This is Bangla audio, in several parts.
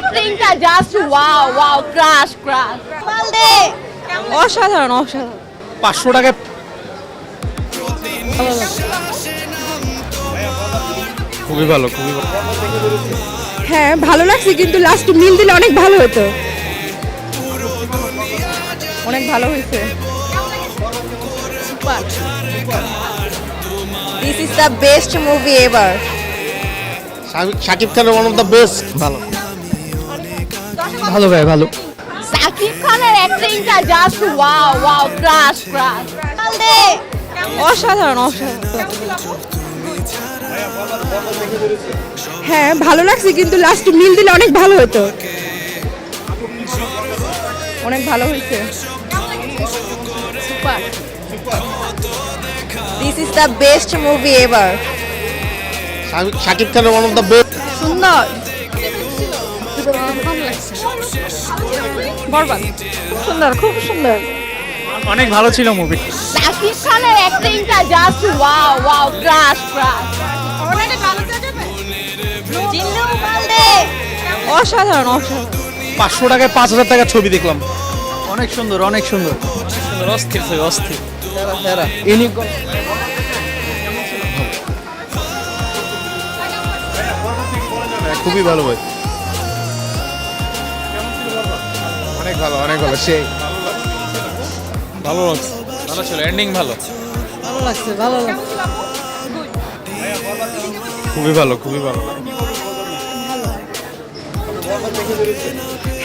অ্যাক্টিংটা just wow wow crush crush মালদে অসাধারণ অসাধারণ 500 টাকায় খুবই ভালো খুবই ভালো। হ্যাঁ ভালো লাগছে, কিন্তু লাস্ট মিল দিলে অনেক ভালো হতো। অনেক ভালো হয়েছে। This is the best movie ever. Shakib খানের ওয়ান অফ দ্য বেস্ট। ভালো ভালো ভাই ভালো। শাকিব খানের অ্যাক্টিংটা just wow wow crush crush মালদে অসাধারণ অসাধারণ। হ্যাঁ ভালো লাগছে, কিন্তু লাস্ট মিল দিলে অনেক ভালো হতো। অনেক ভালো হয়েছে। This is the best movie ever. Shakib খানের ওয়ান অফ দ্য বেস্ট। সুন্দর বরবাদ সুন্দর, খুব সুন্দর। অনেক ভালো ছিল মুভি। শাকিব খানের অ্যাক্টিংটা just wow wow crush crush জিল্লু মালদে অসাধারণ অসাধারণ। 500 টাকায় 5000 টাকা ছবি দেখলাম। অনেক সুন্দর অনেক সুন্দর অস্থির ছবি অস্থির। খুবই ভালো ভাই, অনেক ভালো অনেক ভালো। সেই ভালো লাগছে ভালো ছিল এন্ডিং ভালো। ভালো লাগছে ভালো লাগছে। খুবই ভালো খুবই ভালো।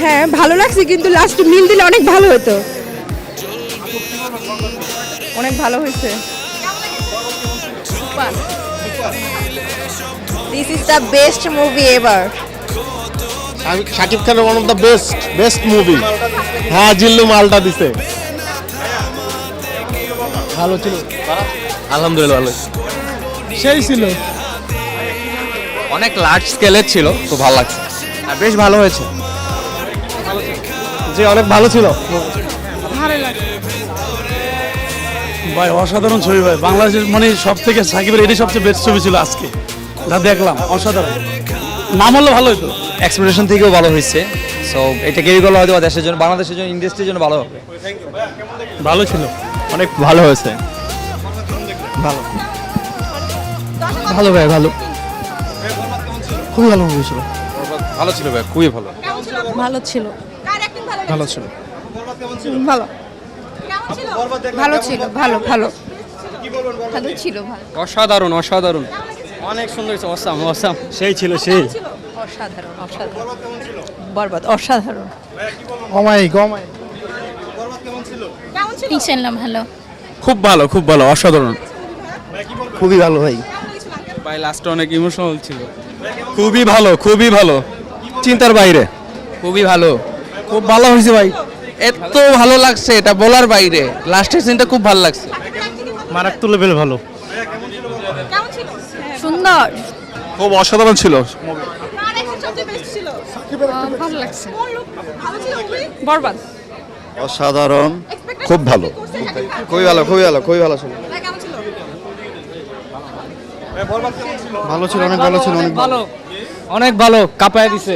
হ্যাঁ ভালো লাগছে, কিন্তু লাস্ট মিল দিলে অনেক ভালো হতো। অনেক ভালো হয়েছে। This is the best movie ever. Shakib খানের one of the best movie. হ্যাঁ জিল্লু মালটা দিছে। ভালো ছিল আলহামদুলিল্লাহ ভালো। সেই ছিল অনেক লার্জ স্কেলের ছিল, তো ভালো লাগছে। বেশ ভালো হয়েছে। জি অনেক ভালো ছিল। ভাই অসাধারণ ছবি ভাই। বাংলাদেশের মানে সব থেকে সাকিবের এটাই সবচেয়ে বেস্ট ছবি ছিল আজকে যা দেখলাম। অসাধারণ। নাম হলে ভালো হতো। এক্সপেকটেশন থেকেও ভালো হয়েছে। সো এটা কেউ করলে হয়তো দেশের জন্য, বাংলাদেশের জন্য, ইন্ডাস্ট্রির জন্য ভালো হবে। ভালো ছিল অনেক ভালো হয়েছে। ভালো ভালো ভাই ভালো। খুবই ভালো মুভি ছিল। ভালো ছিল ভাই, খুবই ভালো। ভালো ছিল। ভালো ছিল ভালো ভালো ছিল। ভালো ভালো ভালো ছিল। ভালো অসাধারণ অসাধারণ। অনেক সুন্দর ছিল। অসাম অসাম সেই ছিল সেই। অসাধারণ অসাধারণ। বরবাদ অসাধারণ। কমাই কমাই। ইনশাআল্লাহ ভালো। খুব ভালো খুব ভালো অসাধারণ। খুবই ভালো ভাই। ভাই লাস্টে অনেক ইমোশনাল ছিল। খুবই ভালো খুবই ভালো। চিন্তার বাইরে। খুবই ভালো। খুব ভালো হয়েছে ভাই। এত ভালো লাগছে এটা বলার বাইরে। লাস্টের সিনটা খুব ভালো লাগছে। মারাত্মক লেভেল ভালো। সুন্দর। খুব অসাধারণ ছিল। ভালো লাগছে। বরবাদ অসাধারণ খুব ভালো। খুবই ভালো খুবই ভালো খুবই ভালো ছিল। ভালো ছিল অনেক ভালো ছিল অনেক ভালো। অনেক ভালো কাঁপায় দিছে।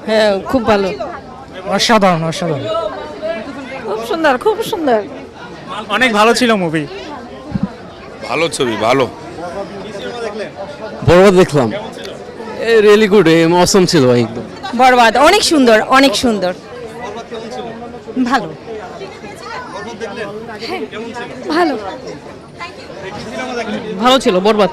হ্যাঁ খুব ভালো। অসাধারণ অসাধারণ। খুব সুন্দর খুব সুন্দর। অনেক ভালো ছিল মুভি। ভালো ছবি ভালো। বরবাদ দেখলাম। রিয়েলি গুড, অসম ছিল ভাই একদম। বরবাদ অনেক সুন্দর অনেক সুন্দর। ভালো ভালো ভালো ছিল বরবাদ।